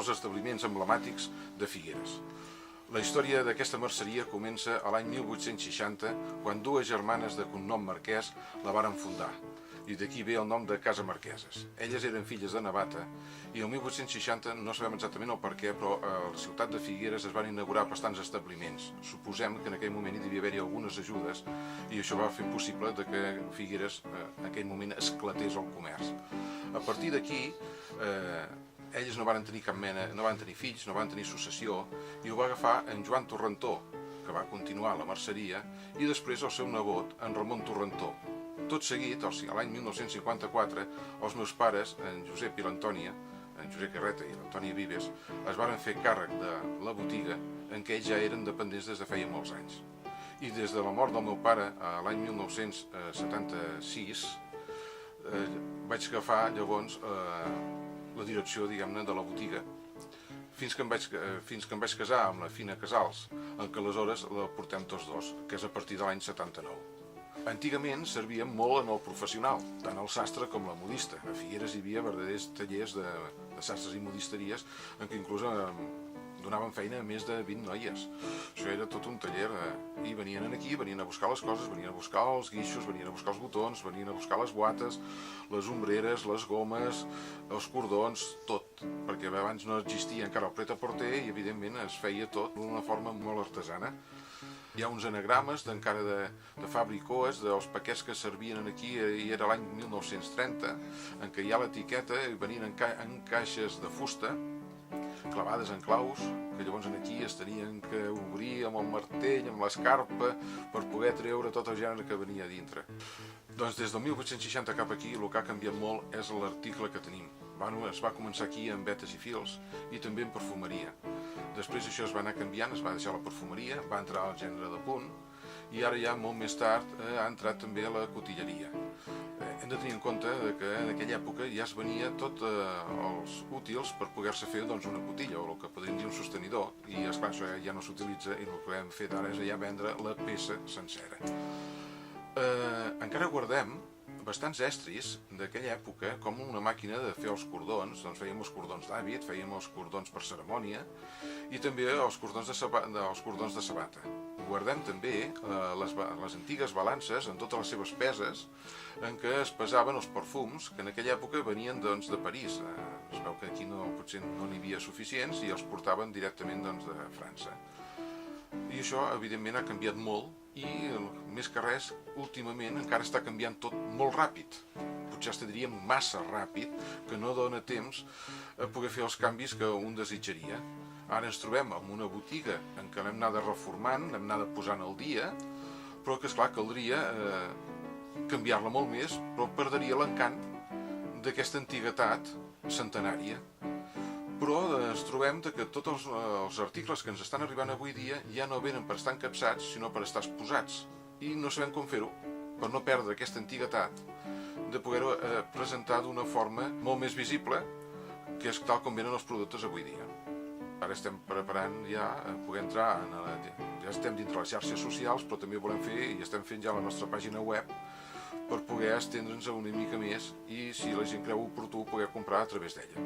dels establiments emblemàtics de Figueres. La història d'aquesta merceria comença a l'any 1860, quan dues germanes de cognom Marquès la varen fundar, i d'aquí ve el nom de Casa Marqueses. Elles eren filles de Navata, i el 1860, no sabem exactament el per què, però a la ciutat de Figueres es van inaugurar bastants establiments. Suposem que en aquell moment hi devia haver-hi algunes ajudes, i això va fer possible que Figueres en aquell moment esclatés el comerç. A partir d'aquí, elles no van tenir cap mena, no van tenir fills, no van tenir successió, i ho va agafar en Joan Torrentó, que va continuar la merceria, i després el seu nebot, en Ramon Torrentó. Tot seguit, l'any 1954, els meus pares, en Josep i l'Antònia, en Josep Carreta i l'Antònia Vives, es varen fer càrrec de la botiga en què ells ja eren dependents des de feia molts anys. I des de la mort del meu pare, l'any 1976, vaig agafar llavors la direcció, diguem-ne, de la botiga, fins que em vaig casar amb la Fina Casals, en què aleshores la portem tots dos, que és a partir de l'any 79. Antigament servíem molt en el professional, tant el sastre com la modista. A Figueres hi havia verdaders tallers de sastres i modisteries en què inclús donaven feina a més de 20 noies. Això era tot un taller, i venien aquí, venien a buscar les coses, venien a buscar els guixos, venien a buscar els botons, venien a buscar les boates, les ombreres, les gomes, els cordons, tot, perquè abans no existia encara el pret-a-porter i evidentment es feia tot d'una forma molt artesana. Hi ha uns anagrames encara de Fabricoes, dels paquets que servien aquí, i era l'any 1930, en què hi ha l'etiqueta, venien en caixes de fusta, clavades en claus, que llavors aquí es tenien que obrir amb el martell, amb l'escarpa, per poder treure tot el gènere que venia a dintre. Doncs des del 1860 cap aquí el que ha canviat molt és l'article que tenim. Es va començar aquí amb vetes i fils i també en perfumeria. Després això es va anar canviant, es va deixar la perfumeria, va entrar al gènere de punt i ara ja molt més tard ha entrat també la cotilleria. Hem de tenir en compte que en aquella època ja es venia tots els útils per poder-se fer una cotilla o el que podríem dir un sostenidor, i esclar, això ja no s'utilitza i el que hem fet ara és ja vendre la peça sencera. Encara guardem bastants estris d'aquella època, com una màquina de fer els cordons. Doncs fèiem els cordons d'hàbit, fèiem els cordons per cerimònia i també els cordons de sabata. Guardem també les antigues balances en totes les seves peses en què es pesaven els perfums que en aquella època venien de París. Es veu que aquí potser no n'hi havia suficients i els portaven directament de França. I això evidentment ha canviat molt i més que res últimament encara està canviant tot molt ràpid. Potser es diríem massa ràpid, que no dona temps a poder fer els canvis que un desitjaria. Ara ens trobem en una botiga en què l'hem anat reformant, l'hem anat posant al dia, però que esclar caldria canviar-la molt més, però perdria l'encant d'aquesta antiguitat centenària. Però ens trobem que tots els articles que ens estan arribant avui dia ja no venen per estar encapçats, sinó per estar exposats. I no sabem com fer-ho, per no perdre aquesta antiguitat, de poder-ho presentar d'una forma molt més visible, que és tal com venen els productes avui dia. Ara estem preparant ja poder entrar, ja estem dintre les xarxes socials, però també volem fer, i estem fent ja la nostra pàgina web, per poder estendre'ns una mica més i, si la gent creu oportú, poder comprar a través d'ella.